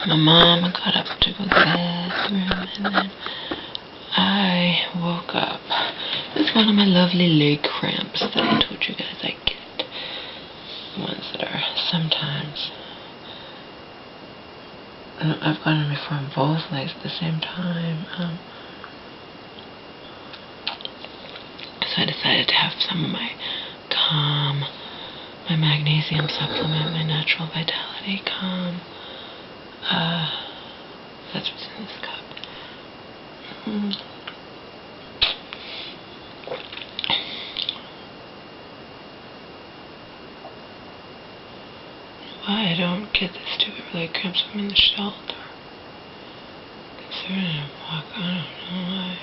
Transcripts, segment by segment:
My mom got up to go to the bathroom, and then I woke up with one of my lovely leg cramps that I told you guys I get. Ones that are sometimes. I've gotten them before on both legs at the same time. So I decided to have some of my Calm, my magnesium supplement, my natural vitality Calm. That's what's in this cup. Why I don't get this stupid leg cramps when I'm in the shelter. Concerning a walk, I don't know why.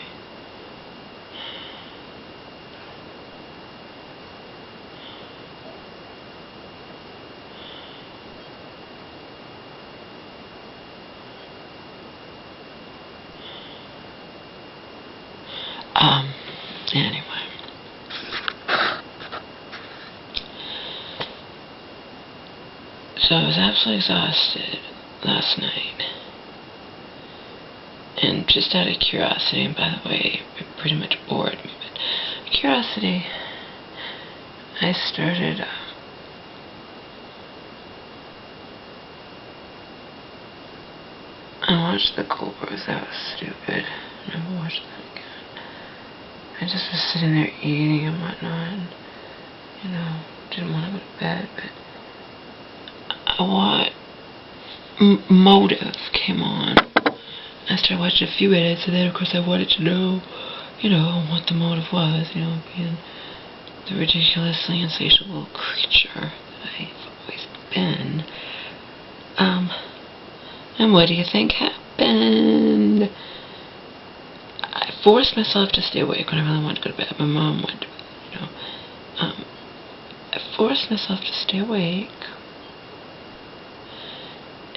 Anyway. So I was absolutely exhausted last night. And just out of curiosity, and by the way, it pretty much bored me, but curiosity, I started I watched the Goldbergs. That was stupid. I never watched that again. I just was sitting there eating and whatnot, and, you know, didn't want to go to bed, but Motive came on. I started watching a few edits, and then of course I wanted to know, you know, what the motive was, you know, being the ridiculously insatiable creature that I've always been. And what do you think happened? I forced myself to stay awake when I really wanted to go to bed. My mom went to bed, you know. I forced myself to stay awake.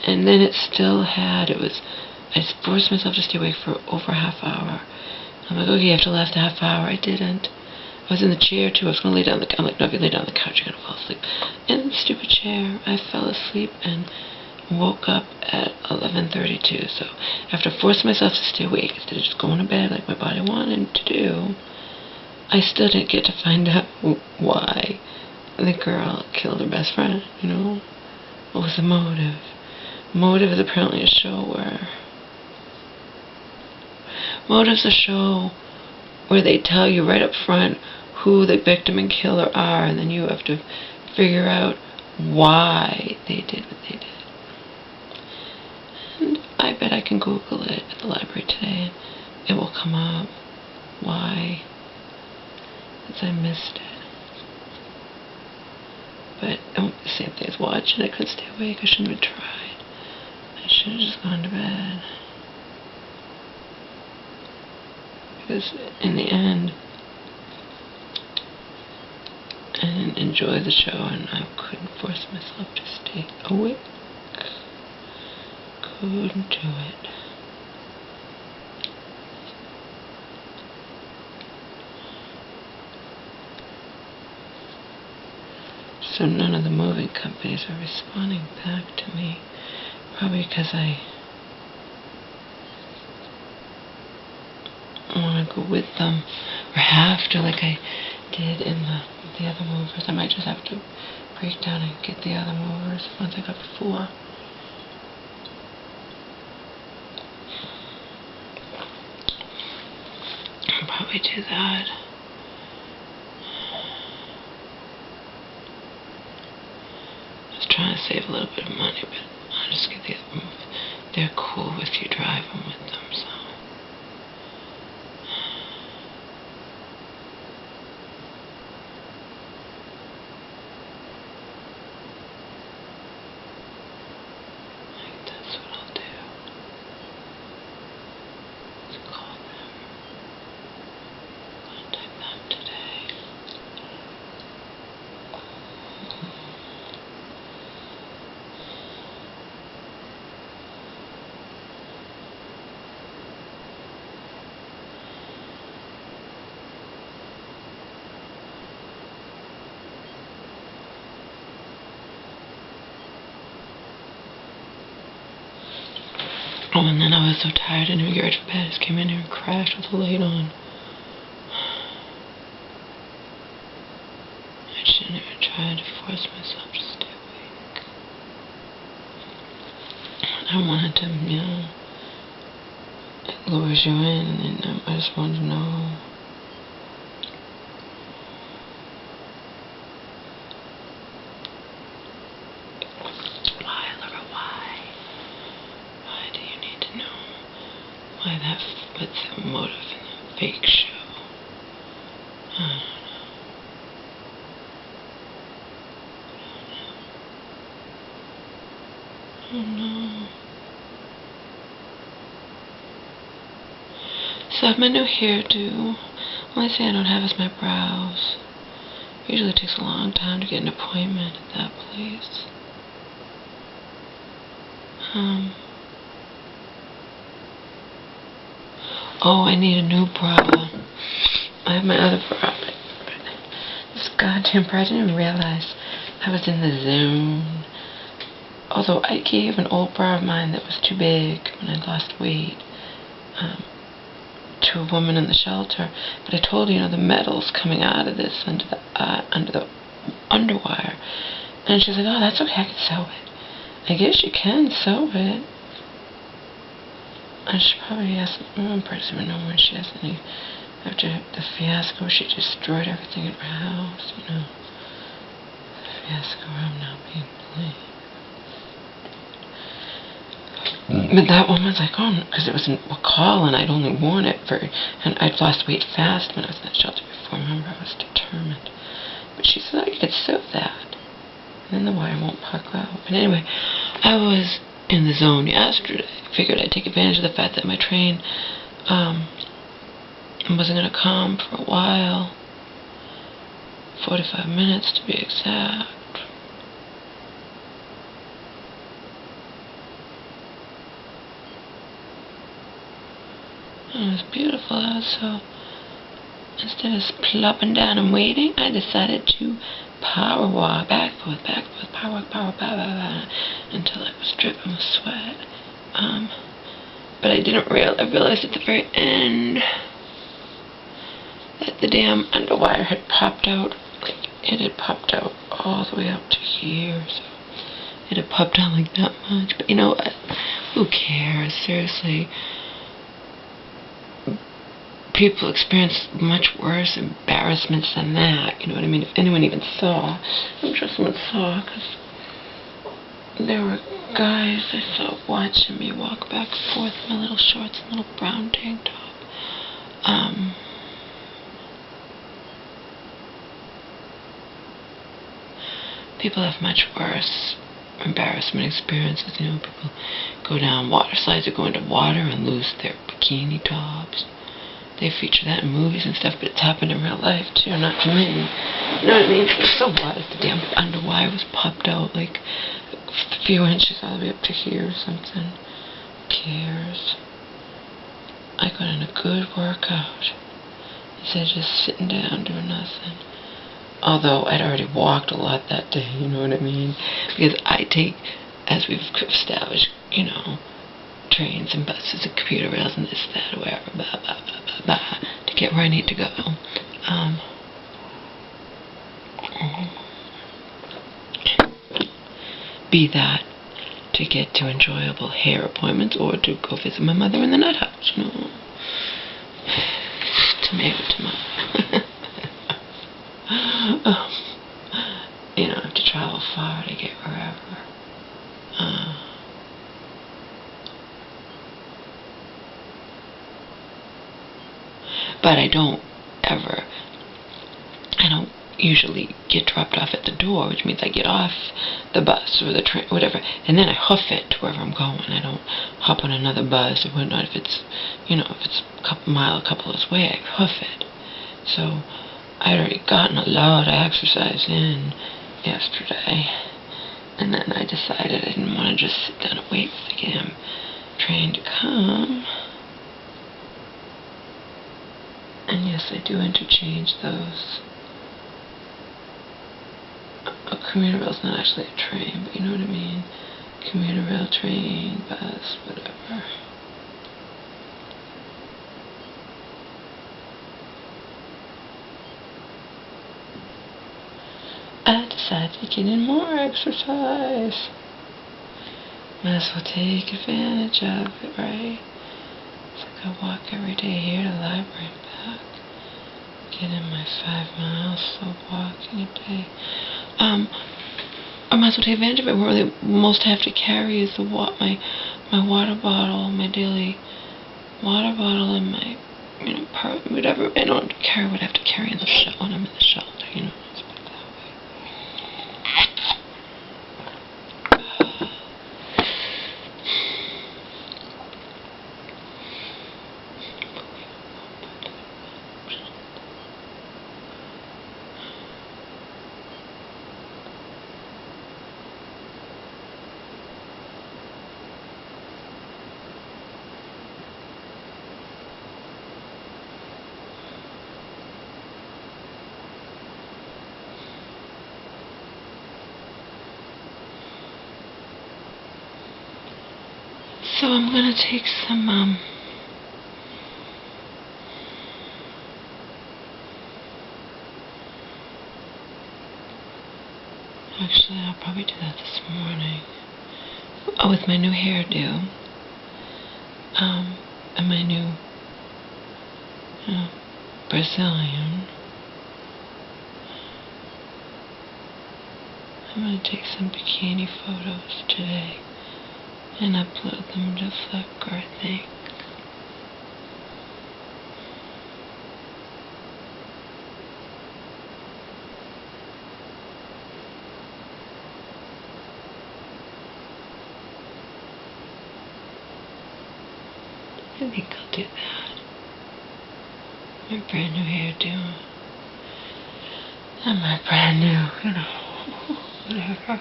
And then it still had, I forced myself to stay awake for over a half hour. I'm like, okay, you have to last a half hour. I didn't. I was in the chair too. I was going to lay down on I'm like, no, if you lay down on the couch, you're going to fall asleep. In the stupid chair, I fell asleep and woke up at 11:32. So after forcing myself to stay awake instead of just going to bed like my body wanted to do, I still didn't get to find out why the girl killed her best friend, you know? What was the motive? Motive is apparently a show where... Motive's a show where they tell you right up front who the victim and killer are, and then you have to figure out why they did what they did. And I bet I can Google it at the library today. It will come up. Why? Because I missed it. But it won't be the same thing as watching. I couldn't stay awake. I shouldn't have tried. I should have just gone to bed. Because in the end, I didn't enjoy the show, and I couldn't force myself to stay awake. Couldn't do it. So none of the moving companies are responding back to me. Probably because I want to go with them, or have to, like I did in the other movers. I might just have to break down and get the other movers once I got before. I'll probably do that. I was trying to save a little bit of money, but I'll just get the other movers. They're cool if you drive them with them, so. Oh, and then I was so tired I didn't even get ready for bed. I just came in here and crashed with the light on. I shouldn't even try to force myself to stay awake. I wanted to, it lures you in, and then I just wanted to know. Why do you need to know? What's the motive in the fake show? I don't know. So I have my new hairdo. Only thing I don't have is my brows. Usually it takes a long time to get an appointment at that place. Oh, I need a new bra. I have my other bra, but this goddamn bra, I didn't even realize I was in the zone. Although I gave an old bra of mine that was too big when I lost weight to a woman in the shelter. But I told her, the metal's coming out of this under the underwire. And she's like, oh, that's okay, I can sew it. I guess you can sew it. I should probably ask, I don't even know when she has any, after the fiasco, she destroyed everything in her house, the fiasco I'm not being blamed. But that woman's like, oh, because it was a call and I'd only worn it and I'd lost weight fast when I was in that shelter before. Remember, I was determined. But she said, I could sew that. And then the wire won't pucker out. But anyway, I was in the zone yesterday. Figured I'd take advantage of the fact that my train wasn't going to come for a while. 45 minutes to be exact. It was beautiful out, so instead of plopping down and waiting, I decided to power walk, back, forth, power walk, until I was dripping with sweat. But I didn't I realized at the very end that the damn underwire had popped out. Like, it had popped out all the way up to here, so it had popped out like that much. But you know what? Who cares? Seriously. People experience much worse embarrassments than that. You know what I mean? If anyone even saw, I'm sure someone saw, because there were guys I saw watching me walk back and forth in my little shorts and little brown tank top. People have much worse embarrassment experiences. People go down water slides or go into water and lose their bikini tops. They feature that in movies and stuff, but it's happened in real life too, not to me. You know what I mean? So what if the damn underwire was popped out like a few inches all the way up to here or something? Who cares? I got in a good workout instead of just sitting down doing nothing. Although I'd already walked a lot that day, you know what I mean? Because I take, as we've established, trains and buses and computer rails and this, that, wherever, blah, blah, blah, blah, blah, to get where I need to go. Be that to get to enjoyable hair appointments or to go visit my mother in the nut house, Tomato. I have to travel far to get wherever. But I don't usually get dropped off at the door, which means I get off the bus or the train, whatever, and then I hoof it to wherever I'm going. I don't hop on another bus or whatnot. If it's, if it's a couple of away, I hoof it. So I'd already gotten a lot of exercise in yesterday, and then I decided I didn't want to just sit down and wait for the damn train to come. And yes, I do interchange those. A commuter rail's not actually a train, but you know what I mean? Commuter rail, train, bus, whatever. decide to get in more exercise. Might as well take advantage of it, right? So I go walk every day here to the library and back. Get in my 5 miles, so walking a day. I might as well take advantage of it. What really most I have to carry is my water bottle, my daily water bottle, and my whatever. I don't carry what I have to carry in the when I'm in the shelter, you know. Let's put it that way. So I'm gonna take some actually I'll probably do that this morning. Oh, with my new hairdo. And my new Brazilian. I'm gonna take some bikini photos today and upload them to Flickr, I think. I think I'll do that. My brand new hairdo. And my brand new, whatever.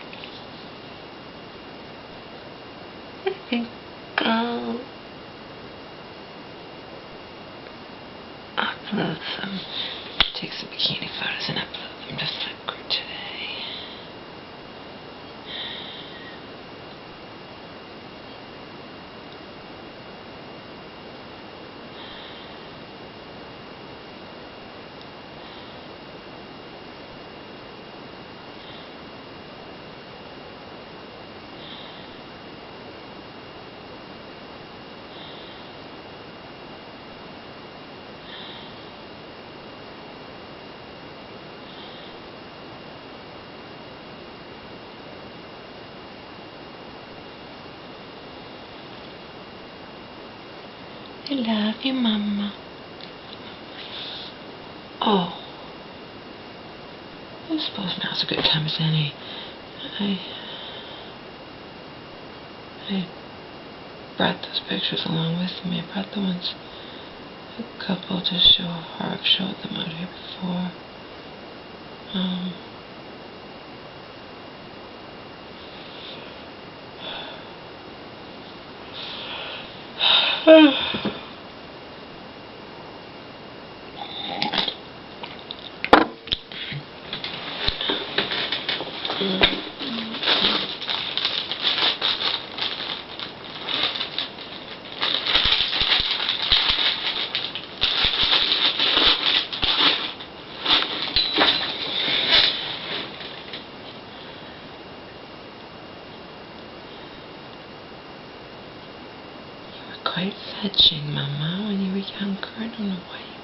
I think I'll take some bikini photos and upload them to Flickr today. I love you, Mama. Oh. I suppose now's a good time as any. I brought those pictures along with me. I brought the ones, a couple to show how I've showed them out here before. Quite fetching, Mama, when you were younger. I don't know why you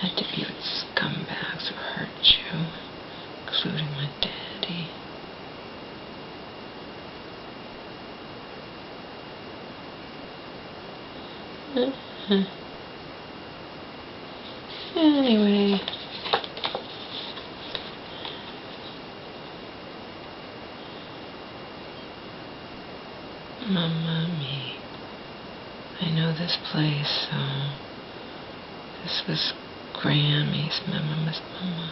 had to be with scumbags who hurt you, including my daddy. Anyway. Mamma mia. I know this place, so this was Grammy's Mama's Mama.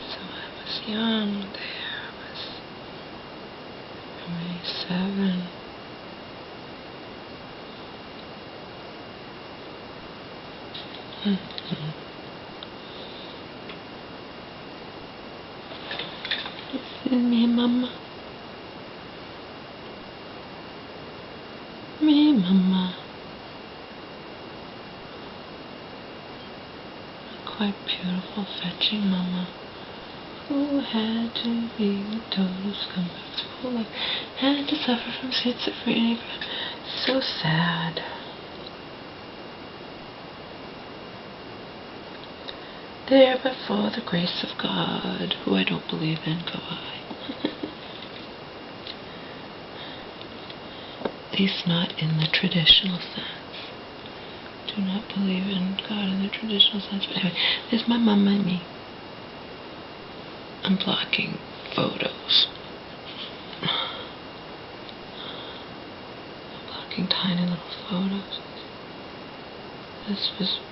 So I was young there. I was 27. This is me, Mama. quite beautiful, fetching mama, who had to be a total scumbag, who like had to suffer from schizophrenia. So sad. There but for the grace of God, who I don't believe in, go I. At least not in the traditional sense. Do not believe in God in the traditional sense. But anyway, there's my mama and me. I'm blocking photos. I'm blocking tiny little photos.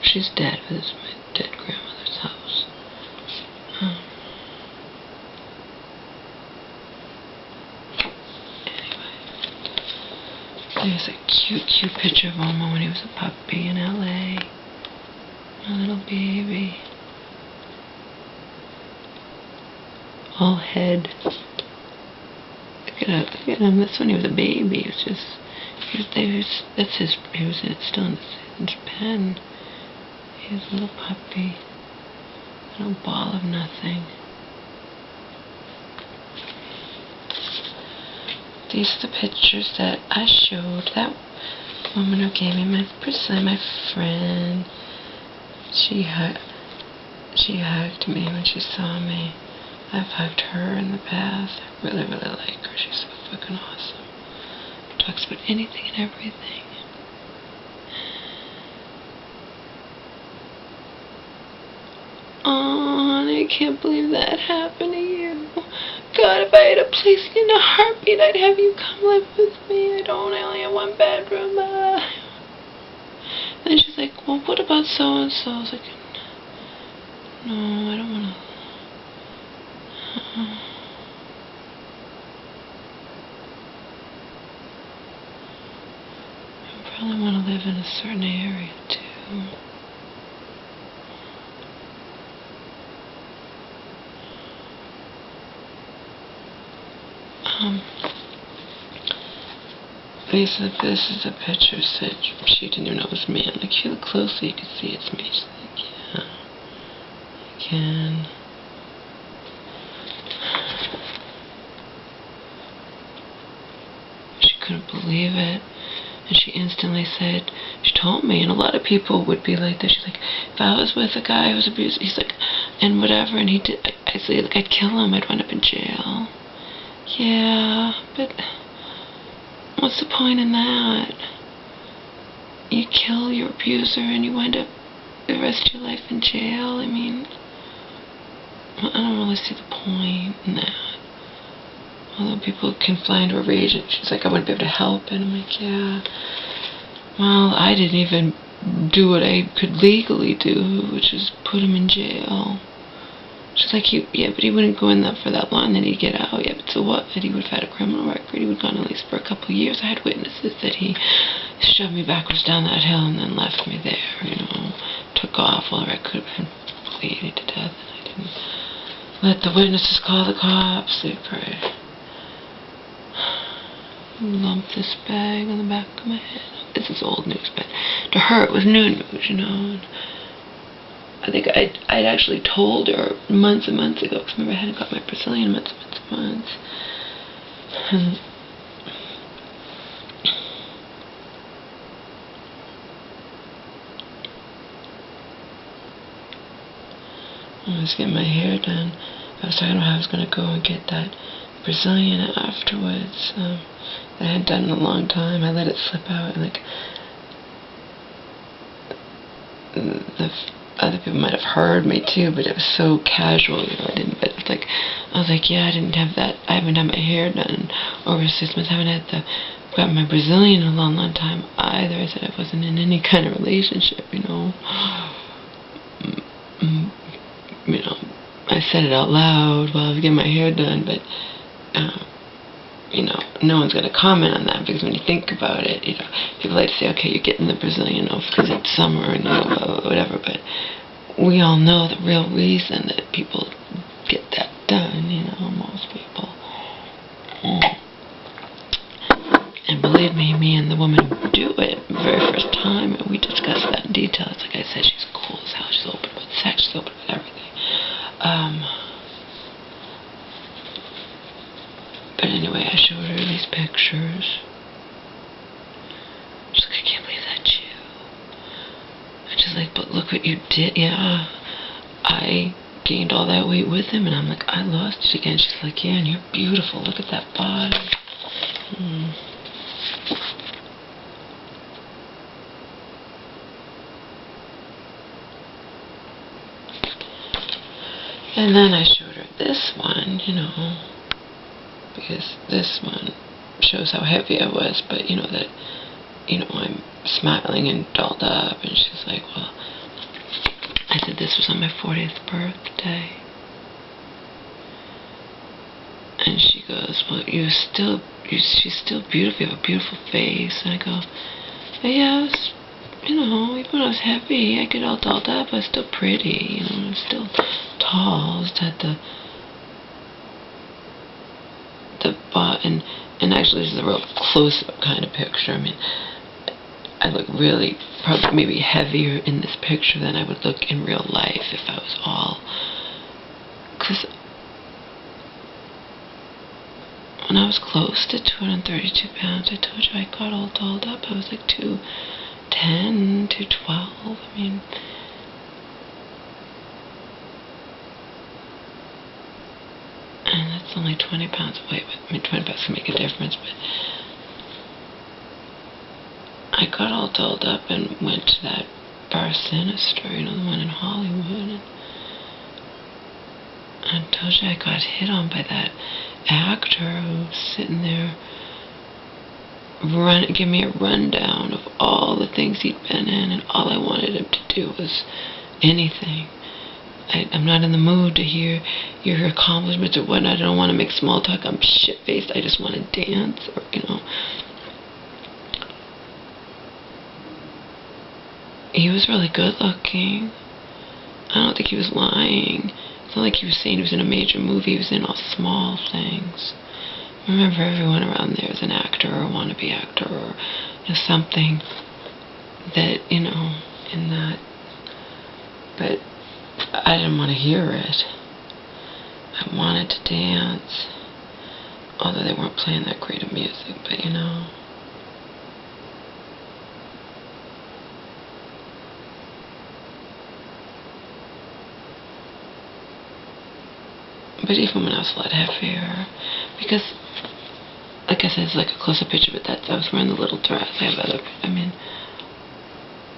She's dead, but this is my dead grandmother's house. There's a cute picture of Momo when he was a puppy in LA. A little baby. All head. Look at him. That's when he was a baby. It was just, he was still in his pen. He was a little puppy. A little ball of nothing. These are the pictures that I showed. That woman who gave me my present, my friend. She hugged me when she saw me. I've hugged her in the past. I really like her. She's so fucking awesome. Talks about anything and everything. Oh, I can't believe that happened to you. God, if I had a place in a heartbeat, I'd have you come live with me. I only have one bedroom. And she's like, well, what about so-and-so? I was like, no, I don't want to. I probably want to live in a certain area, too. This is a picture that she didn't even know it was me. I'm like, if you look closely, you can see it's me. She's like, yeah, I can. She couldn't believe it. And she instantly said, she told me, and a lot of people would be like that. She's like, if I was with a guy who was abusive, he's like, and whatever, and he did, I say, like, I'd kill him, I'd wind up in jail. Yeah, but what's the point in that? You kill your abuser and you wind up the rest of your life in jail? I mean, I don't really see the point in that. Although people can fly into a rage, and she's like, I wouldn't be able to help it. I'm like, yeah. Well, I didn't even do what I could legally do, which is put him in jail. She's like, yeah, but he wouldn't go in that for that long, then he'd get out. Yeah, but so what? That he would have had a criminal record. He would have gone at least for a couple of years. I had witnesses that he shoved me backwards down that hill and then left me there, took off while I could have been bleeding to death, and I didn't let the witnesses call the cops. They prayed. Lump this bag on the back of my head. This is old news, but to her it was new news, And I think I'd actually told her months and months ago, because remember I hadn't got my Brazilian months. And I was getting my hair done. I was talking about how I was going to go and get that Brazilian afterwards. That I hadn't done in a long time. I let it slip out, and the other people might have heard me too, but it was so casual, I didn't. But it's like, I was like, yeah, I didn't have that. I haven't had my hair done over 6 months. I haven't got my Brazilian in a long time either. I said I wasn't in any kind of relationship, I said it out loud while I was getting my hair done, but no one's going to comment on that, because when you think about it, people like to say, okay, you're getting the Brazilian because it's summer and whatever, but we all know the real reason that people get that done, most people. And believe me and the woman who do it the very first time, and we discussed that in detail. It's like I said, she's cool as hell, she's open about sex, she's these pictures. She's like, I can't believe that's you. And she's like, but look what you did. Yeah, I gained all that weight with him. And I'm like, I lost it again. She's like, yeah, and you're beautiful. Look at that body. And then I showed her this one, you know, because this one shows how heavy I was, but you know that, you know, I'm smiling and dolled up. And she's like, well, I said this was on my 40th birthday. And she goes, well, she's still beautiful, you have a beautiful face. And I go, yeah, I was, you know, even when I was heavy, I get all dolled up, I was still pretty, you know, I was still tall. I just had the butt, and actually this is a real close-up kind of picture. I mean, I look really, probably maybe heavier in this picture than I would look in real life if I was all, because when I was close to 232 pounds, I told you I got all dolled up. I was like 210, 212. I mean, and that's only 20 pounds away. I mean, 20 pounds can make a difference, but I got all dolled up and went to that bar Sinister, you know, the one in Hollywood. And I told you I got hit on by that actor who was sitting there give me a rundown of all the things he'd been in, and all I wanted him to do was anything. I'm not in the mood to hear your accomplishments or whatnot. I don't want to make small talk. I'm shit-faced. I just want to dance, or, you know. He was really good looking. I don't think he was lying. It's not like he was saying he was in a major movie. He was in all small things. Remember, everyone around there is an actor or a wannabe actor, or, you know, something that, you know, in that. But I didn't want to hear it. I wanted to dance, although they weren't playing that great of music, but, you know. But even when I was a lot heavier, because, like I said, it's like a close-up picture, but I was wearing the little dress. I mean,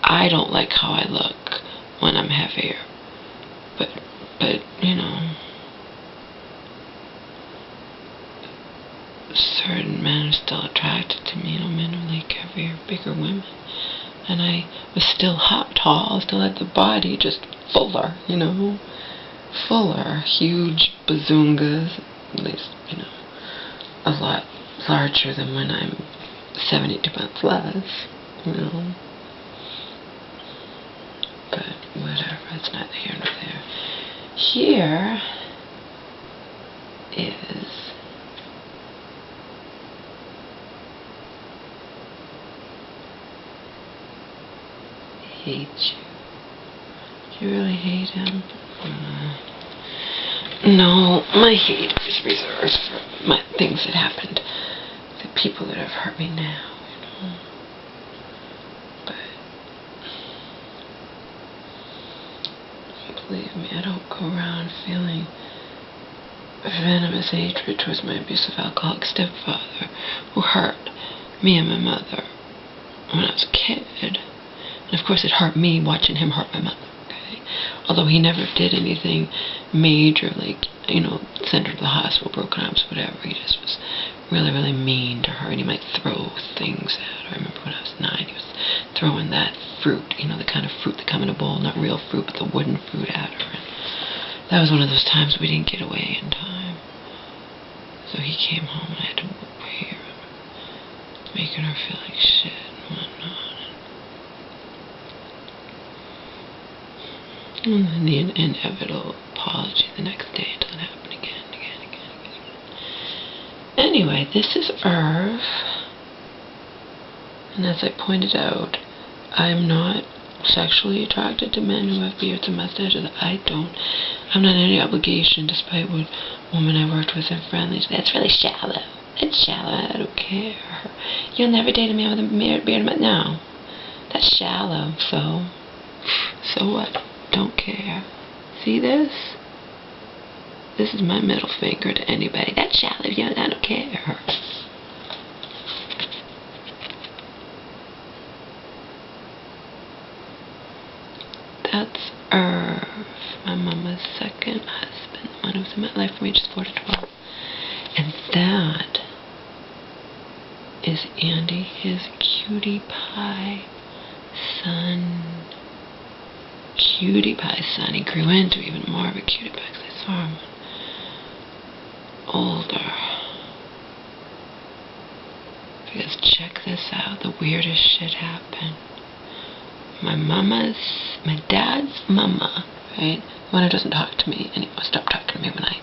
I don't like how I look when I'm heavier. But, you know, certain men are still attracted to me. You know, men who like heavier, bigger women. And I was still tall, still had the body, just fuller, you know. Fuller, huge bazoongas, at least, you know, a lot larger than when I'm 72 pounds less, you know. But whatever, it's neither here nor there. Here is hate you. Do you really hate him? No, my hate is reserved for my things that happened, the people that have hurt me now, you know. But believe me, I don't go around feeling venomous hatred towards my abusive alcoholic stepfather who hurt me and my mother when I was a kid. And of course it hurt me watching him hurt my mother. Although he never did anything major, like, you know, sent her to the hospital, broken arms, whatever. He just was really, really mean to her, and he might throw things at her. I remember when I was 9, he was throwing that fruit, you know, the kind of fruit that come in a bowl, not real fruit, but the wooden fruit at her. And that was one of those times we didn't get away in time. So he came home, and I had to hear him making her feel like shit and whatnot. And then the inevitable apology the next day until it happened again. Anyway, this is Irv. And as I pointed out, I'm not sexually attracted to men who have beards and mustaches. I'm not in any obligation, despite what woman I worked with in Friendly's. That's really shallow. That's shallow. I don't care. You'll never date a man with a beard. No. That's shallow. So what? Don't care. See this? This is my middle finger to anybody. That's shallow. Yeah, I don't care. That's Irv, my mama's second husband, the one who was in my life from ages 4 to 12. And that is Andy, his cutie pie son. Cutie pie son. He grew into even more of a cutie pie because I saw him older. Because check this out, the weirdest shit happened. My dad's mama, right? The one who doesn't talk to me anymore, stopped talking to me when I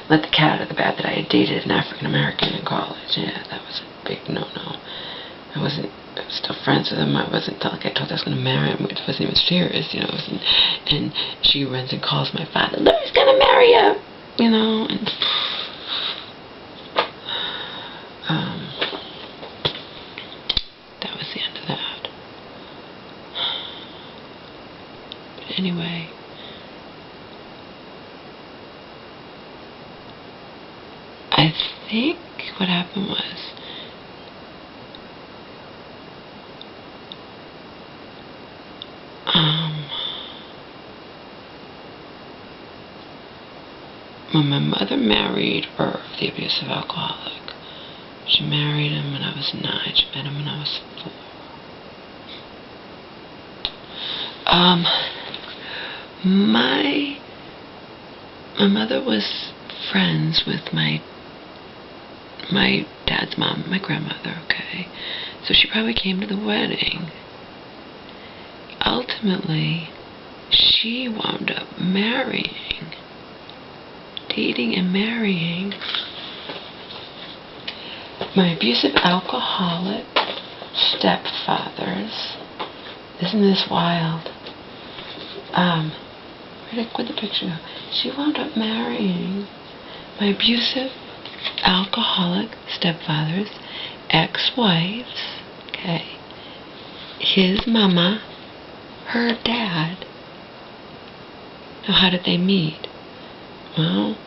let the cat out of the bag that I had dated an African American in college. Yeah, that was a big no-no. I was still friends with him. I wasn't like I told I was going to marry him. It wasn't even serious, you know. And she runs and calls my father, Louie's going to marry him, you know. And that was the end of that. But anyway, I think what happened was when my mother married Irv, the abusive alcoholic, she married him when I was 9. She met him when I was 4. My mother was friends with my dad's mom, my grandmother, okay? So she probably came to the wedding. Ultimately, she wound up dating and marrying my abusive alcoholic stepfathers. Isn't this wild? Where'd the picture go? She wound up marrying my abusive alcoholic stepfather's ex-wives, okay? His mama, her dad. Now, how did they meet? Well,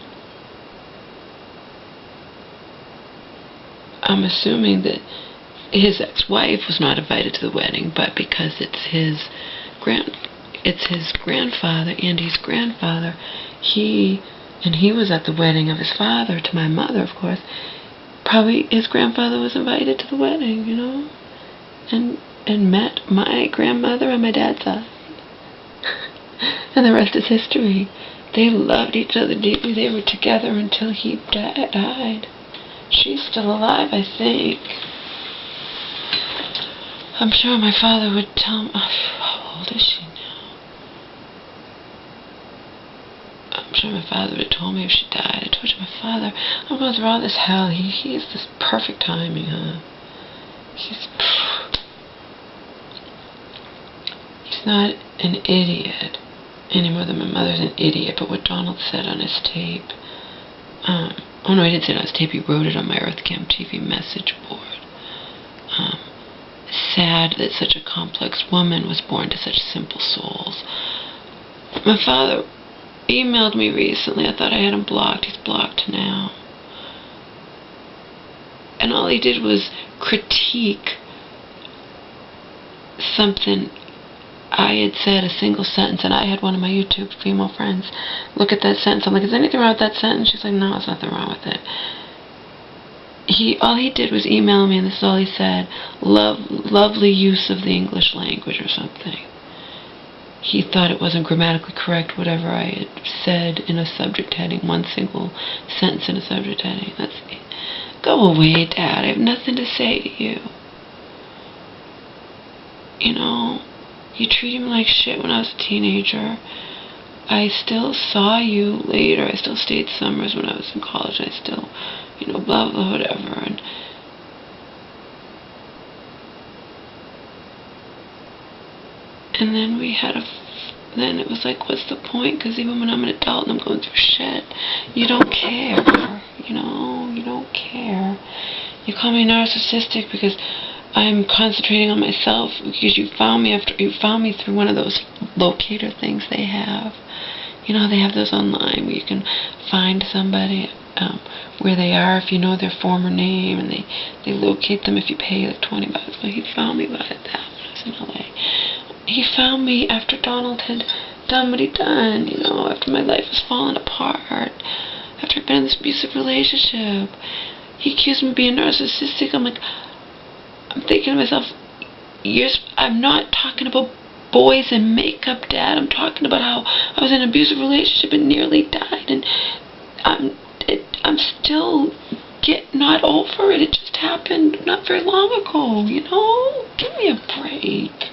I'm assuming that his ex-wife was not invited to the wedding, but because it's his grandfather, Andy's grandfather, he was at the wedding of his father to my mother, of course. Probably his grandfather was invited to the wedding, you know, and met my grandmother on my dad's side. And the rest is history. They loved each other deeply. They were together until he died. She's still alive, I think. I'm sure my father would tell me. How old is she now? I'm sure my father would have told me if she died. I told you, my father, I'm going through all this hell. He has this perfect timing, huh? He's not an idiot any more than my mother's an idiot. But what Donald said on his tape, oh no, he didn't say it on his tape, he wrote it on my EarthCam TV message board. Sad that such a complex woman was born to such simple souls. My father emailed me recently. I thought I had him blocked. He's blocked now. And all he did was critique something I had said, a single sentence, and I had one of my YouTube female friends look at that sentence. I'm like, is there anything wrong with that sentence? She's like, no, there's nothing wrong with it. All he did was email me, and this is all he said. Lovely use of the English language or something. He thought it wasn't grammatically correct, whatever I had said in a subject heading, one single sentence in a subject heading. Go away, Dad. I have nothing to say to you. You know, you treated me like shit when I was a teenager. I still saw you later. I still stayed summers when I was in college. I still, you know, blah, blah, whatever. And then then it was like, what's the point? Because even when I'm an adult and I'm going through shit, you don't care, you know? You don't care. You call me narcissistic because I'm concentrating on myself, because you found me through one of those locator things they have. You know, they have those online where you can find somebody where they are if you know their former name, and they locate them if you pay like $20. Well, he found me by that when I was in LA. He found me after Donald had done what he'd done, you know, after my life was falling apart, after I'd been in this abusive relationship. He accused me of being narcissistic. I'm thinking to myself, I'm not talking about boys and makeup, Dad. I'm talking about how I was in an abusive relationship and nearly died, and I'm still not over it. It just happened not very long ago, you know? Give me a break.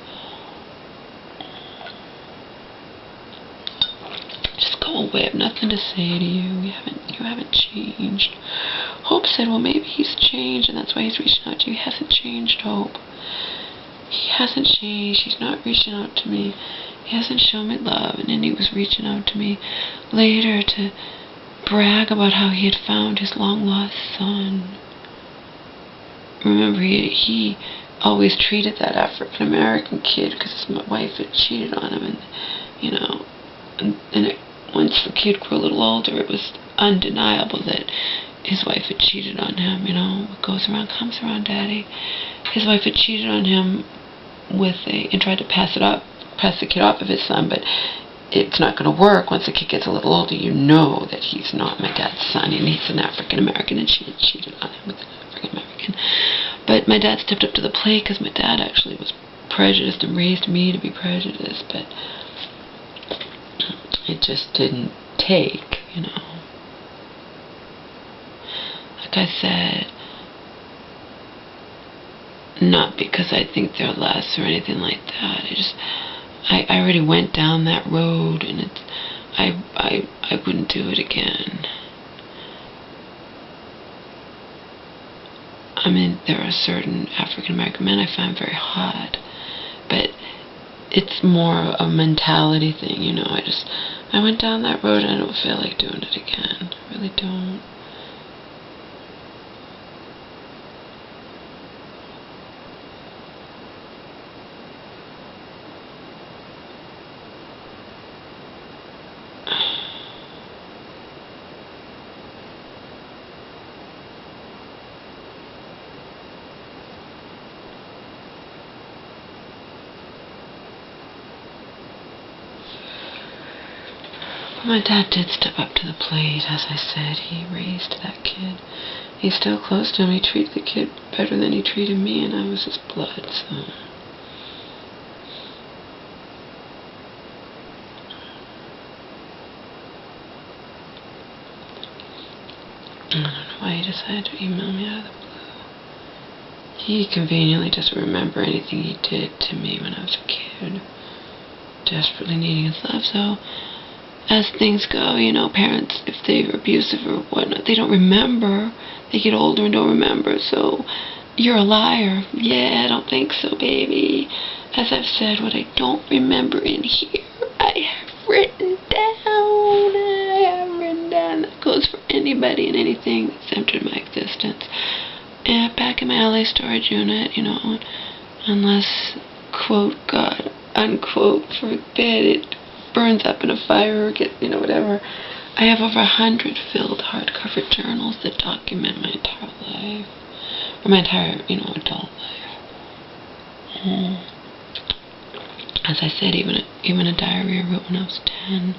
Just go away. I have nothing to say to you. You haven't changed. Hope said, well, maybe he's changed, and that's why he's reaching out to you. He hasn't changed, Hope. He hasn't changed. He's not reaching out to me. He hasn't shown me love. And then he was reaching out to me later to brag about how he had found his long-lost son. Remember, he always treated that African-American kid, because his wife had cheated on him, and, you know, once the kid grew a little older, it was undeniable that his wife had cheated on him. You know, what goes around comes around, Daddy. His wife had cheated on him and tried to pass the kid off of his son, but it's not going to work. Once the kid gets a little older, you know that he's not my dad's son, and he's an African-American, and she had cheated on him with an African-American. But my dad stepped up to the plate, because my dad actually was prejudiced and raised me to be prejudiced, but it just didn't take, you know. Like I said, not because I think they're less or anything like that. I already went down that road, and I wouldn't do it again. I mean, there are certain African-American men I find very hot, but it's more a mentality thing, you know. I went down that road, and I don't feel like doing it again. I really don't. My dad did step up to the plate. As I said, he raised that kid. He's still close to him. He treated the kid better than he treated me, and I was his blood, so. I don't know why he decided to email me out of the blue. He conveniently doesn't remember anything he did to me when I was a kid, desperately needing his love, so. As things go, you know, parents, if they're abusive or whatnot, they don't remember. They get older and don't remember, so you're a liar. Yeah, I don't think so, baby. As I've said, what I don't remember in here, I have written down. That goes for anybody and anything that's entered my existence. And back in my LA storage unit, you know, unless, quote, God, unquote, forbid it burns up in a fire or whatever. I have over 100 filled hardcover journals that document my entire life, or my entire, adult life. As I said, even a diary I wrote when I was 10.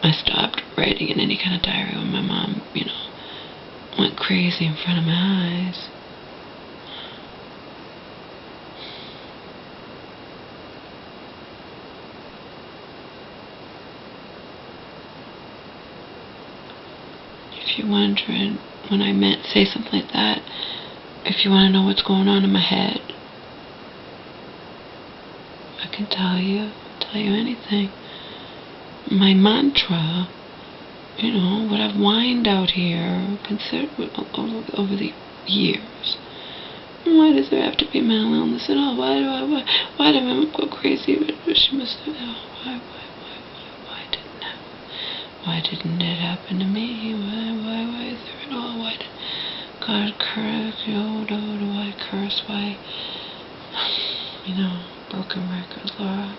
I stopped writing in any kind of diary when my mom, went crazy in front of my eyes. If you're wondering when I say something like that, if you want to know what's going on in my head, I can tell you anything. My mantra, what I've whined out here, considered over the years. Why does there have to be mental illness at all? Why did my mom go crazy? She must have. Why didn't I? Why didn't it happen to me? Why is there at all? Why did God curse? Why curse? Why? Broken record, Laura.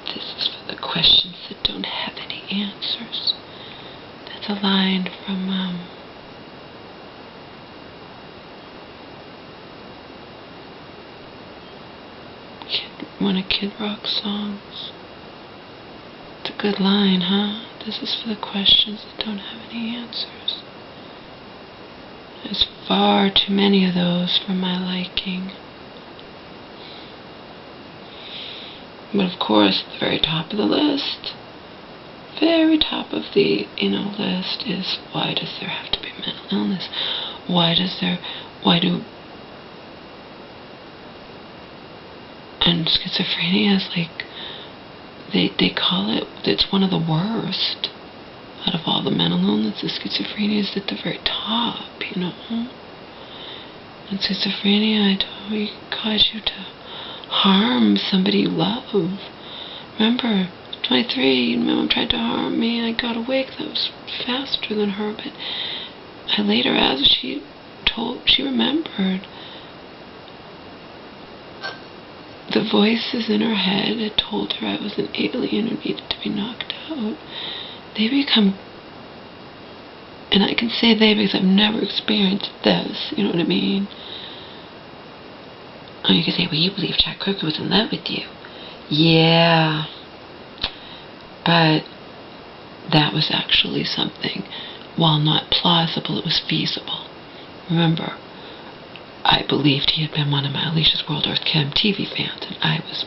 This is for the questions that don't have any answers. That's a line from one of Kid Rock's songs. It's a good line, huh? This is for the questions that don't have any answers. There's far too many of those for my liking. But of course, the very top of the list, list is, why does there have to be mental illness? And schizophrenia is like, they call it, it's one of the worst out of all the mental illnesses. Schizophrenia is at the very top, And schizophrenia, it cause you to harm somebody you love. Remember, 23, my mom tried to harm me, and I got away because I was faster than her, but I later, as she remembered, the voices in her head had told her I was an alien who needed to be knocked out. They become, and I can say they because I've never experienced this, you know what I mean? Oh, you could say, well, you believe Jack Croker was in love with you. Yeah. But that was actually something, while not plausible, it was feasible. Remember, I believed he had been one of my Alicia's World Earth Chem TV fans, and I was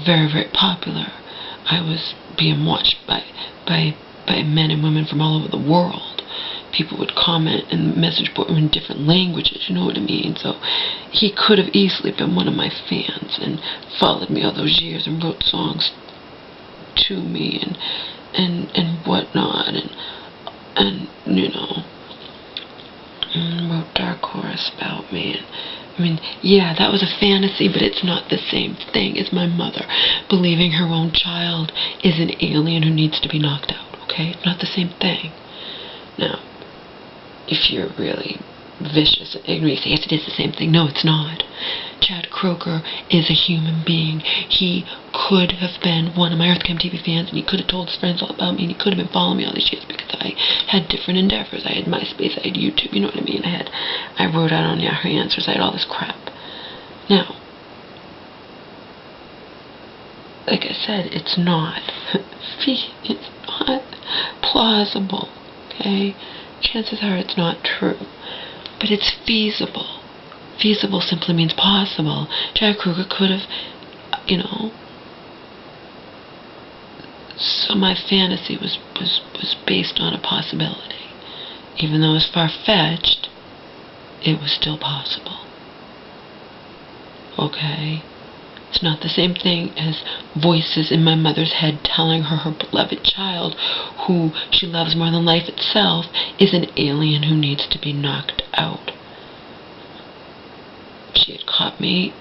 very, very popular. I was being watched by men and women from all over the world. People would comment and the message board in different languages, you know what I mean? So he could have easily been one of my fans and followed me all those years and wrote songs to me and whatnot and wrote Dark Horse about me. Yeah, that was a fantasy, but it's not the same thing as my mother believing her own child is an alien who needs to be knocked out, okay? It's not the same thing. Now, if you're really vicious and ignorant, you say, yes, it is the same thing. No, it's not. Chad Kroeger is a human being. He could have been one of my EarthChem TV fans, and he could have told his friends all about me, and he could have been following me all these years because I had different endeavors. I had MySpace, I had YouTube, you know what I mean? I wrote out on Yahoo Answers, I had all this crap. Now, like I said, it's not plausible, okay? Chances are it's not true, but it's feasible. Feasible simply means possible. Jack Kruger could have, so my fantasy was based on a possibility. Even though it was far-fetched, it was still possible. Okay? It's not the same thing as voices in my mother's head telling her beloved child, who she loves more than life itself, is an alien who needs to be knocked out. She had caught me.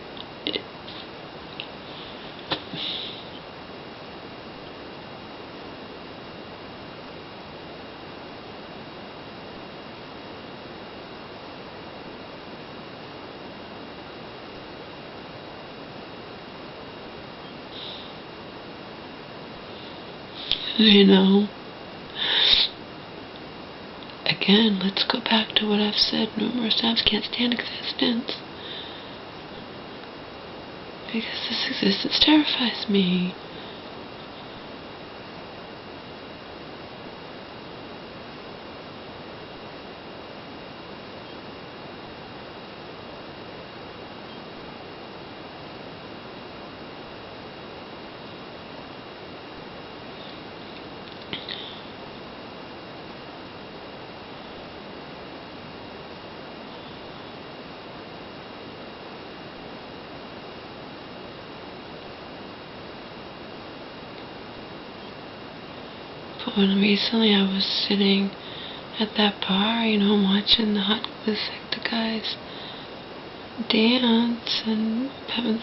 Again, let's go back to what I've said numerous times. Can't stand existence. Because this existence terrifies me. when recently I was sitting at that bar, you know, watching the guys dance and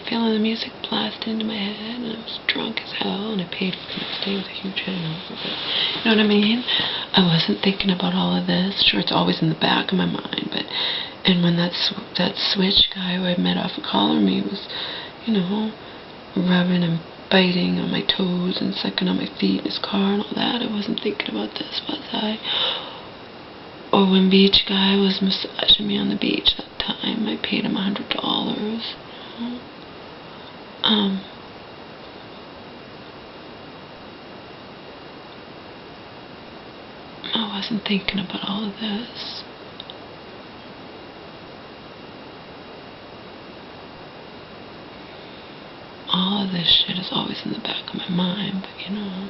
feeling the music blast into my head, and I was drunk as hell, and I paid for the stay with a huge hangover. But you know what I mean? I wasn't thinking about all of this. Sure, it's always in the back of my mind, but when that switch guy who I met off of calling me was, you know, rubbing and biting on my toes and sucking on my feet in his car and all that, I wasn't thinking about this, was I? Or when beach guy was massaging me on the beach that time, I paid him $100. I wasn't thinking about all of this. All of this shit is always in the back of my mind, but you know.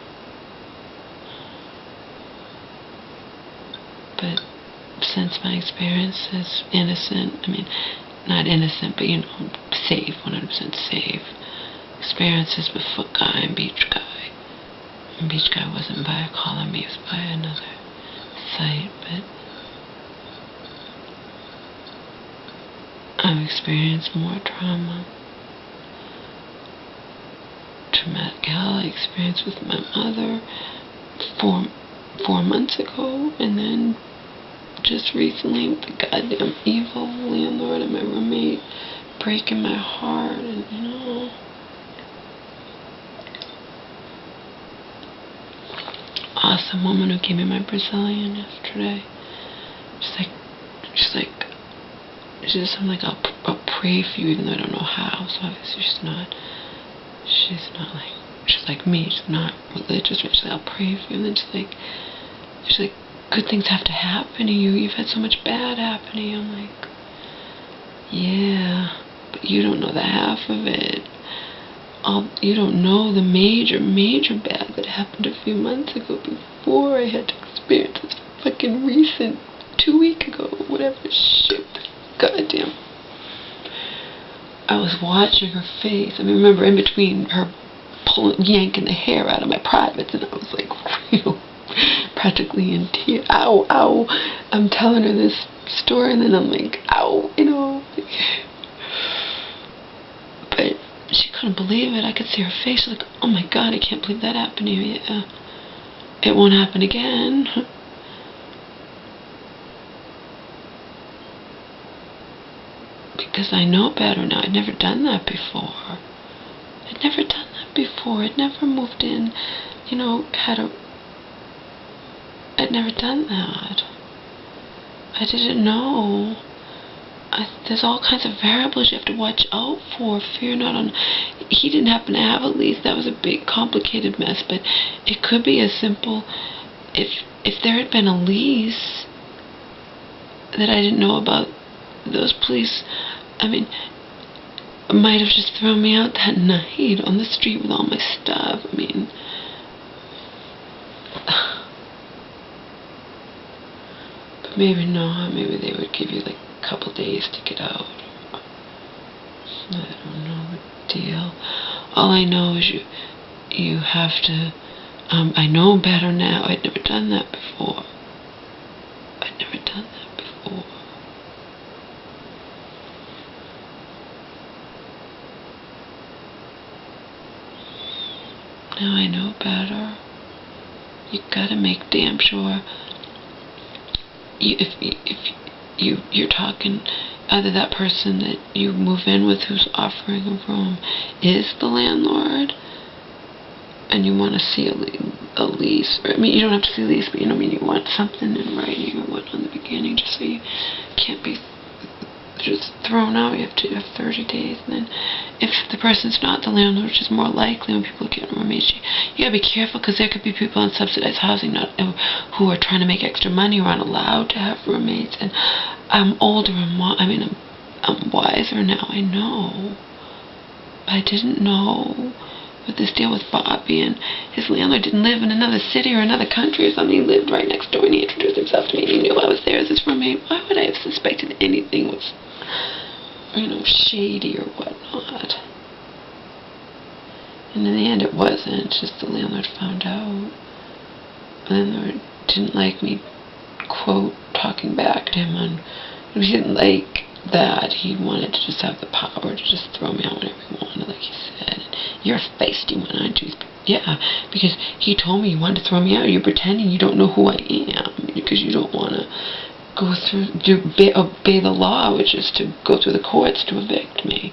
But since my experience is innocent, I mean, not innocent, but you know, safe, 100% safe. Experiences with foot guy and beach guy. And beach guy wasn't by a calling me, it was by another site, but I've experienced more trauma. Traumatic hell I experienced with my mother 4 months ago, and then just recently with the goddamn evil landlord and my roommate breaking my heart, and you know, awesome woman who gave me my Brazilian yesterday. She's like, I'll pray for you even though I don't know how. So obviously she's like me, she's not religious, but she's like, I'll pray for you. And then she's like, good things have to happen to you. You've had so much bad happen to you. I'm like, yeah, but you don't know the half of it. You don't know the major bad that happened a few months ago before I had to experience this fucking recent 2 weeks ago, whatever shit. Goddamn. I was watching her face. I mean, remember in between her yanking the hair out of my privates, and I was like, you know, practically in tears. Ow, ow. I'm telling her this story, and then I'm like, ow, you know. But she couldn't believe it. I could see her face. She's like, oh my God, I can't believe that happened to you. Yeah. It won't happen again. Because I know better now. I'd never done that before. I'd never moved in, you know, I'd never done that. I didn't know. There's all kinds of variables you have to watch out for. Fear not on. He didn't happen to have a lease. That was a big, complicated mess. But it could be as simple. If there had been a lease that I didn't know about, those police, I mean, might have just thrown me out that night on the street with all my stuff. I mean, but maybe not. Maybe they would give you like a couple days to get out. I don't know the deal. All I know is you have to. I know better now. I'd never done that before. Now I know better. You gotta make damn sure. If you're talking, either that person that you move in with who's offering a room is the landlord, and you want to see a lease, or I mean, you don't have to see a lease, but you know, I mean, you want something in writing or what on the beginning, just so you can't be just thrown out. You have 30 days, and then if the person's not the landlord, which is more likely when people get roommates, you gotta be careful, because there could be people in subsidized housing who are trying to make extra money or aren't allowed to have roommates. And I'm older and I'm wiser now. I know. I didn't know. With this deal with Bobby, and his landlord didn't live in another city or another country or something. He lived right next door, and he introduced himself to me, and he knew I was there as his roommate. Why would I have suspected anything was, you know, shady or whatnot? And in the end, it wasn't. It's just the landlord found out. landlord didn't like me, quote, talking back to him on, he didn't like that. He wanted to just have the power to just throw me out whenever he wanted, like he said. You're a feisty one, aren't you? Yeah, because he told me you wanted to throw me out. You're pretending you don't know who I am because you don't want to go through, obey the law, which is to go through the courts to evict me.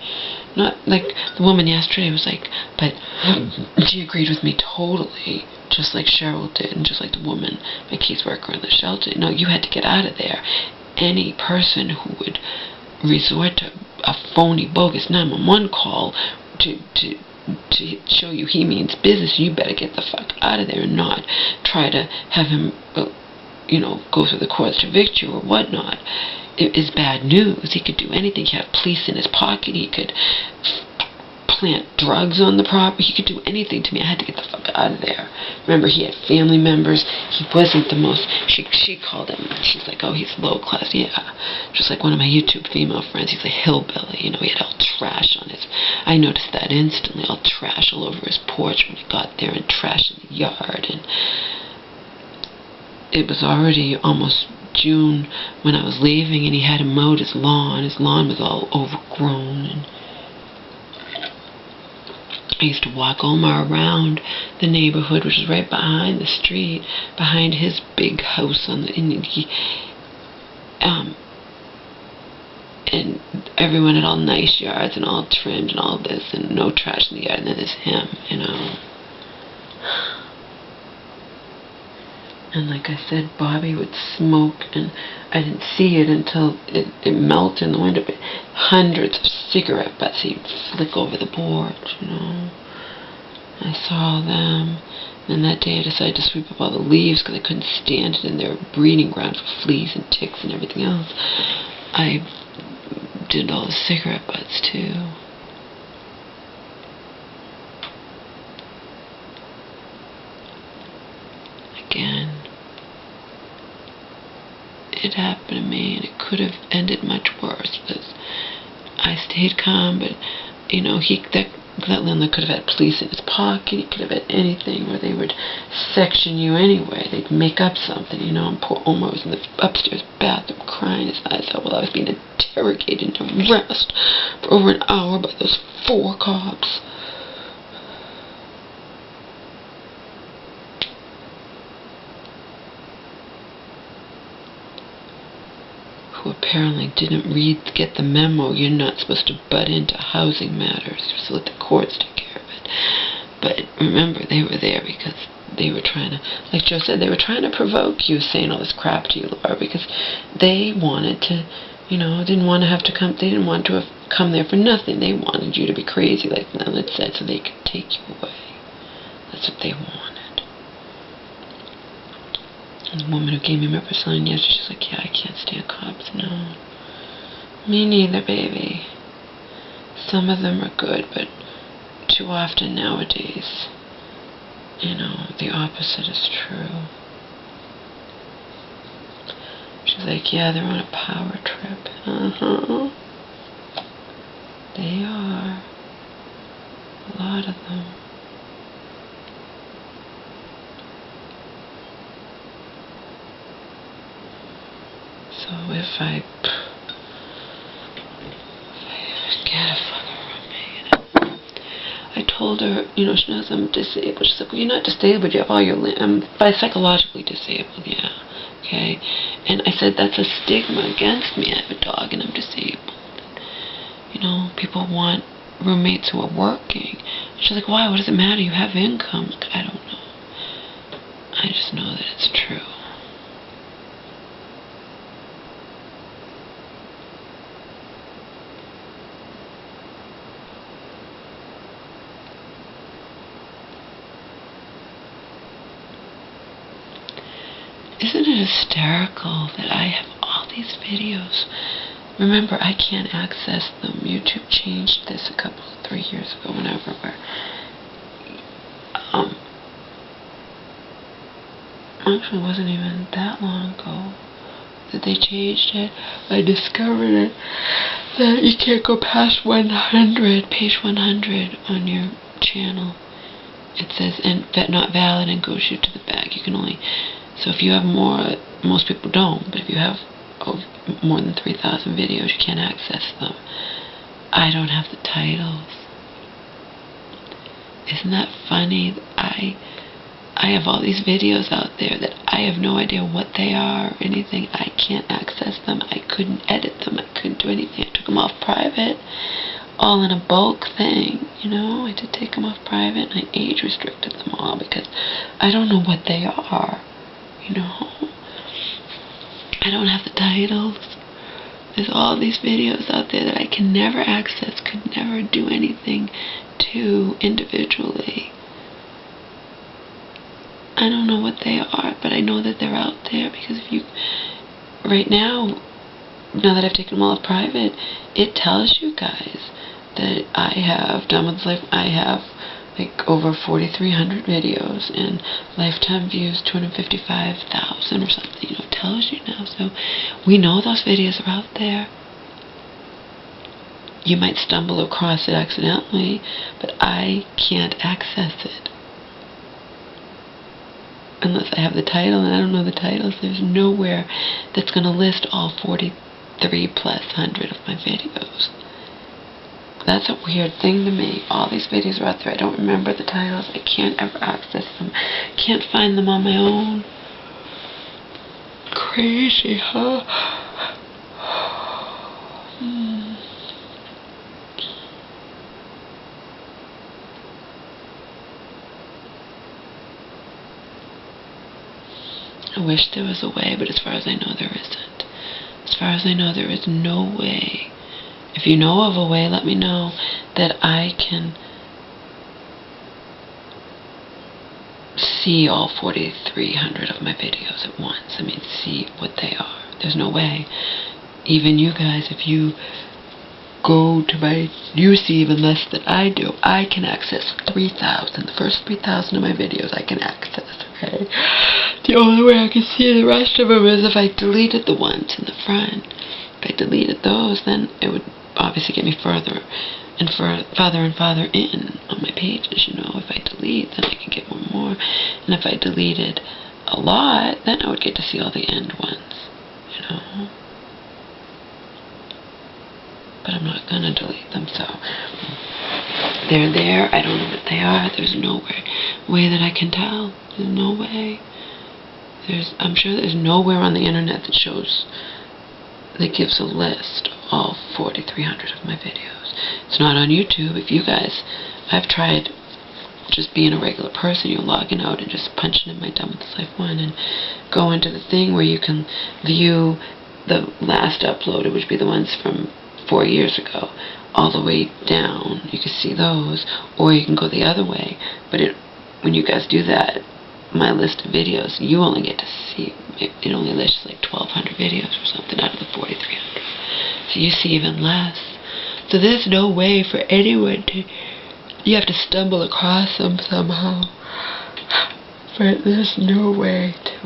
Not like the woman yesterday was like, but she agreed with me totally, just like Cheryl did, and just like the woman, my caseworker in the shelter. No, you had to get out of there. Any person who would resort to a phony, bogus 911 call to show you he means business, you better get the fuck out of there and not try to have him, go through the courts to evict you or whatnot. It is bad news. He could do anything. He had police in his pocket. He could plant drugs on the property. He could do anything to me. I had to get the fuck out of there. Remember, he had family members. He wasn't the most, she called him, she's like, oh, he's low class. Yeah, just like one of my YouTube female friends. He's a hillbilly. He had all trash on his, I noticed that instantly, all trash all over his porch when he got there, and trash in the yard. And it was already almost June when I was leaving, and he had mowed his lawn. His lawn was all overgrown, and I used to walk Omar around the neighborhood, which is right behind the street, behind his big house on the, and everyone had all nice yards and all trimmed and all this, and no trash in the yard, and then there's him, And like I said, Bobby would smoke, and I didn't see it until it melted in the window, but hundreds of cigarette butts he'd flick over the porch, I saw them. And that day I decided to sweep up all the leaves because I couldn't stand it, and they were breeding grounds for fleas and ticks and everything else. I did all the cigarette butts too. Again, it happened to me, and it could have ended much worse, because I stayed calm, but that landlord could have had police in his pocket. He could have had anything where they would section you anyway. They'd make up something, and poor Omar was in the upstairs bathroom crying his eyes out while I was being interrogated and harassed for over an hour by those 4 cops. Who apparently didn't get the memo. You're not supposed to butt into housing matters. You're supposed to let the courts take care of it. But remember, they were there because they were trying to, like Joe said, they were trying to provoke you, saying all this crap to you, Laura, because they wanted to, didn't want to have to come, they didn't want to have come there for nothing. They wanted you to be crazy, like Leonard said, so they could take you away. That's what they wanted. And the woman who gave me my sign yesterday, she's like, yeah, I can't stand cops. No. Me neither, baby. Some of them are good, but too often nowadays, the opposite is true. She's like, yeah, they're on a power trip. They are. A lot of them. So if I get a fucking roommate, I told her, she knows I'm disabled. She's like, well, you're not disabled. You have all your I'm psychologically disabled, yeah, okay. And I said, that's a stigma against me. I have a dog and I'm disabled. People want roommates who are working. She's like, why? What does it matter? You have income. I don't know. I just know that it's true. Isn't it hysterical that I have all these videos? Remember, I can't access them. YouTube changed this 3 years ago, whenever, where actually it wasn't even that long ago that they changed it. I discovered it, that you can't go past 100, page 100 on your channel. it says not valid and goes you to the back. You can only, so if you have more, most people don't, but if you have more than 3,000 videos, you can't access them. I don't have the titles. Isn't that funny? I have all these videos out there that I have no idea what they are or anything. I can't access them. I couldn't edit them. I couldn't do anything. I took them off private, all in a bulk thing, you know. I did take them off private, and I age restricted them all because I don't know what they are, you know. I don't have the titles. There's all these videos out there that I can never access, could never do anything to individually. I don't know what they are, but I know that they're out there because if you, right now that I've taken them all off private, it tells you guys that I have done with life. I have like over 4,300 videos and lifetime views 255,000 or something. You know, it tells you now. So we know those videos are out there. You might stumble across it accidentally, but I can't access it unless I have the title, and I don't know the titles. There's nowhere that's going to list all 43,000+ of my videos. That's a weird thing to me. All these videos are out there. I don't remember the titles. I can't ever access them. Can't find them on my own. Crazy, huh? I wish there was a way, but as far as I know, there isn't. As far as I know, there is no way. If you know of a way, let me know that I can see all 4,300 of my videos at once. I mean, see what they are. There's no way. Even you guys, if you go to my, you see even less than I do. I can access 3,000. The first 3,000 of my videos I can access, okay? The only way I can see the rest of them is if I deleted the ones in the front. If I deleted those, then it would obviously get me farther and farther in on my pages, you know. If I delete, then I can get one more. And if I deleted a lot, then I would get to see all the end ones, you know. But I'm not going to delete them, so they're there. I don't know what they are. There's no way that I can tell. There's no way. I'm sure there's nowhere on the internet that shows, that gives a list of all 4,300 of my videos. It's not on YouTube. If you guys, I've tried just being a regular person, you're logging out and just punching in my Done With This Life 1 and go into the thing where you can view the last uploaded, which would be the ones from 4 years ago, all the way down. You can see those, or you can go the other way. But when you guys do that, my list of videos, you only get to see, it only lists like 1,200 videos or something out of the 4,300. So you see even less. So there's no way for anyone to, you have to stumble across them somehow. But there's no way to,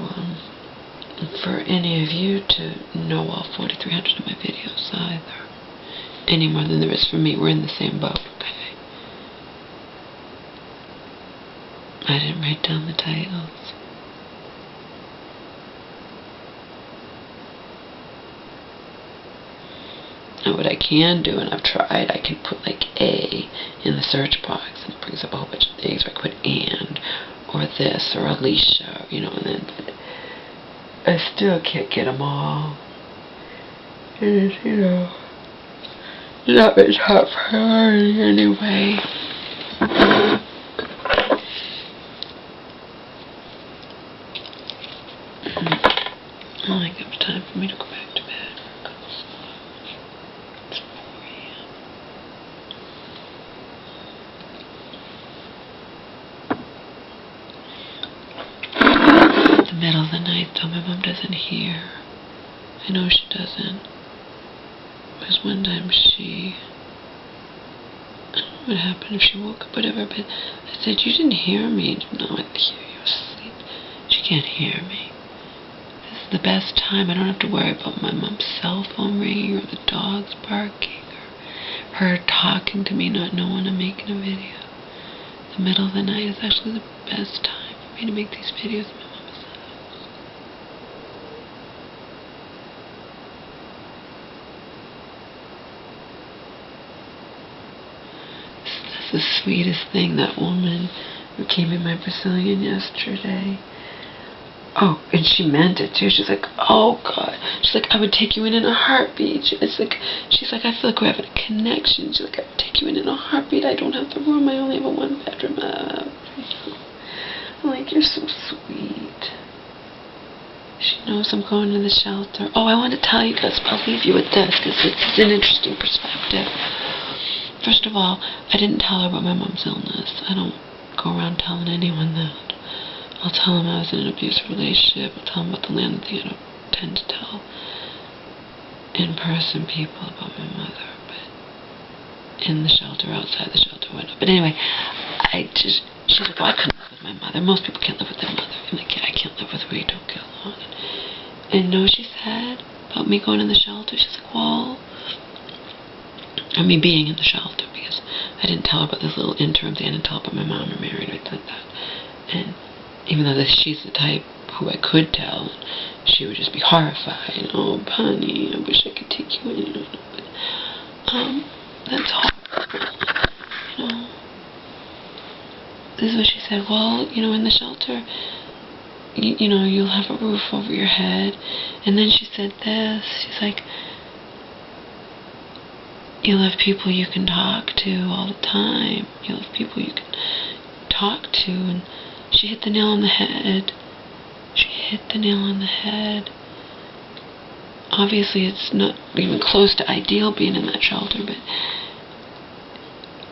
for any of you to know all 4,300 of my videos either. Any more than there is for me. We're in the same boat, okay? I didn't write down the titles. Now what I can do, and I've tried, I can put like A in the search box, and it brings up a whole bunch of things. Or I could put and, or this, or Alicia, you know, and then, but I still can't get them all. It is, you know, not my top priority anyway. I think it was time for me to go back to bed. It's 4 a.m. It's the middle of the night, though. My mom doesn't hear. I know she doesn't. Because one time I don't know what happened, if she woke up, whatever, but I said, you didn't hear me. No, I didn't hear you. I was asleep. She can't hear me. This is the best time. I don't have to worry about my mom's cell phone ringing, or the dogs barking, or her talking to me not knowing I'm making a video. the middle of the night is actually the best time for me to make these videos. My mama says. That's the sweetest thing, that woman who came in my Brazilian yesterday. Oh, and she meant it too. She's like, oh God. She's like, I would take you in a heartbeat. It's like, she's like, I feel like we're having a connection. She's like, I would take you in a heartbeat. I don't have the room. I only have a 1-bedroom. I'm like, you're so sweet. She knows I'm going to the shelter. Oh, I want to tell you guys, I'll leave you with this because it's an interesting perspective. First of all, I didn't tell her about my mom's illness. I don't go around telling anyone that. I'll tell him I was in an abusive relationship. I'll tell him about the land thing. I don't tend to tell in-person people about my mother, but in the shelter, outside the shelter window. But anyway, she's like, well, I couldn't live with my mother. Most people can't live with their mother. I'm like, yeah, I can't live with her. We don't get along. And know what she said about me going in the shelter? She's like, well, I mean, being in the shelter, because I didn't tell her about this little interim thing. I didn't tell her about my mom and Mary and anything like that. And even though she's the type who I could tell, she would just be horrified. Oh, honey, I wish I could take you in. But, that's horrible. You know. This is what she said. Well, you know, in the shelter, you know, you'll have a roof over your head. And then she said this. She's like, you'll have people you can talk to all the time. You'll have people you can talk to. And she hit the nail on the head. She hit the nail on the head. Obviously, it's not even close to ideal being in that shelter, but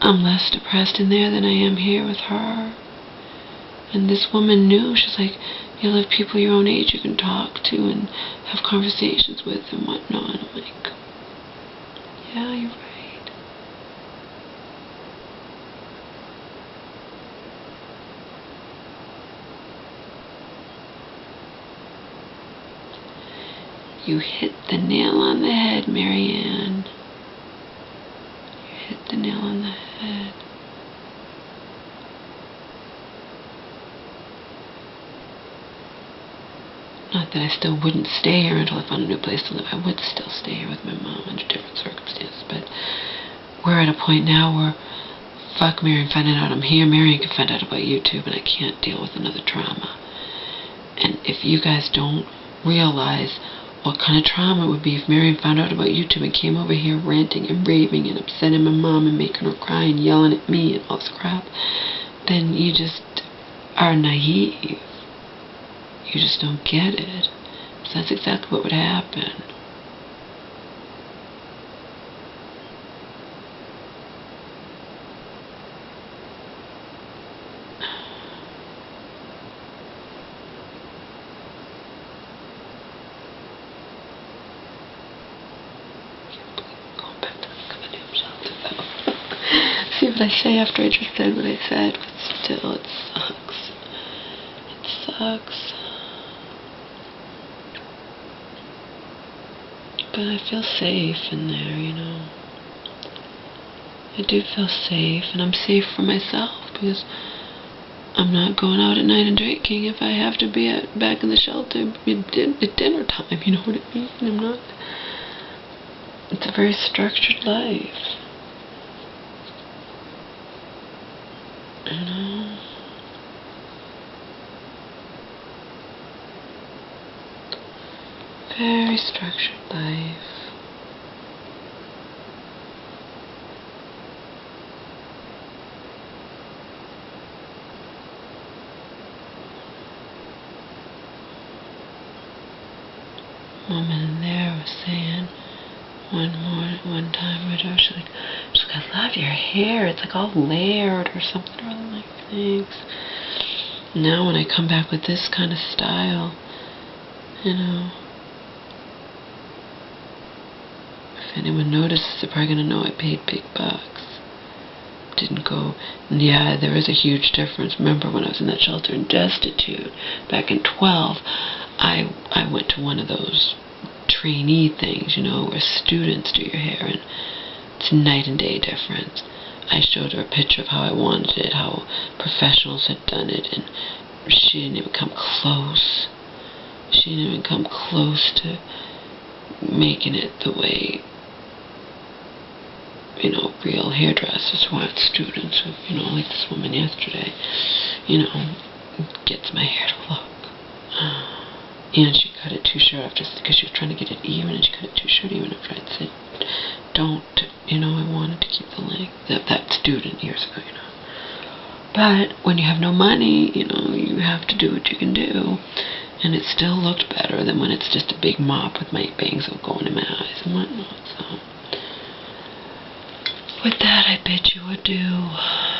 I'm less depressed in there than I am here with her. And this woman knew. She's like, you'll have people your own age you can talk to and have conversations with and whatnot. I'm like, yeah, you're right. You hit the nail on the head, Marianne. You hit the nail on the head. Not that I still wouldn't stay here until I found a new place to live. I would still stay here with my mom under different circumstances, but we're at a point now where fuck Marion finding out I'm here. Marion can find out about YouTube, and I can't deal with another trauma. And if you guys don't realize what kind of trauma it would be if Marion found out about YouTube and came over here ranting and raving and upsetting my mom and making her cry and yelling at me and all this crap, then you just are naive. You just don't get it. So that's exactly what would happen. See what I say after I just said what I said, but still, it sucks. It sucks. But I feel safe in there, you know. I do feel safe, and I'm safe for myself, because I'm not going out at night and drinking if I have to be back in the shelter at dinner time, you know what I mean? I'm not. It's a very structured life. You know? Very structured life. Woman in there was saying one time with her, she's like, I love your hair. It's like all layered or something. I'm like, thanks. Now when I come back with this kind of style, you know, if anyone notices, they're probably going to know I paid big bucks. Didn't go, and yeah, there is a huge difference. Remember when I was in that shelter in Destitute, back in 12, I went to one of those trainee things, you know, where students do your hair, and it's night and day difference. I showed her a picture of how I wanted it, how professionals had done it, and she didn't even come close. She didn't even come close to making it the way, you know, real hairdressers want. Students who, you know, like this woman yesterday, you know, gets my hair to look. And she cut it too short because she was trying to get it even, and she cut it too short even after I'd said, don't, you know, I wanted to keep the length. That student years ago, you know. But when you have no money, you know, you have to do what you can do. And it still looked better than when it's just a big mop with my bangs all going in my eyes and whatnot. So, with that, I bid you adieu.